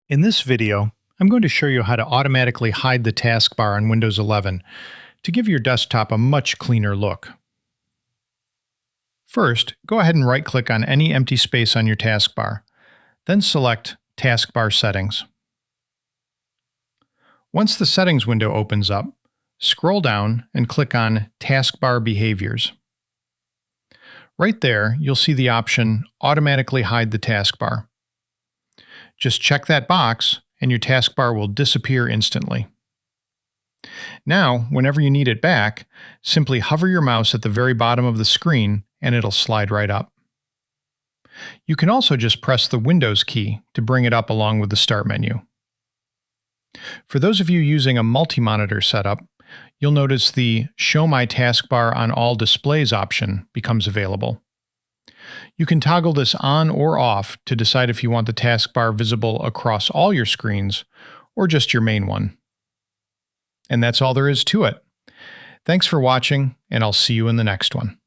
In this video, I'm going to show you how to automatically hide the taskbar on Windows 11 to give your desktop a much cleaner look. First, go ahead and right-click on any empty space on your taskbar, then select Taskbar Settings. Once the Settings window opens up, scroll down and click on Taskbar Behaviors. Right there, you'll see the option Automatically Hide the Taskbar. Just check that box and your taskbar will disappear instantly. Now, whenever you need it back, simply hover your mouse at the very bottom of the screen and it'll slide right up. You can also just press the Windows key to bring it up along with the Start menu. For those of you using a multi-monitor setup, you'll notice the Show My Taskbar on All Displays option becomes available. You can toggle this on or off to decide if you want the taskbar visible across all your screens or just your main one. And that's all there is to it. Thanks for watching, and I'll see you in the next one.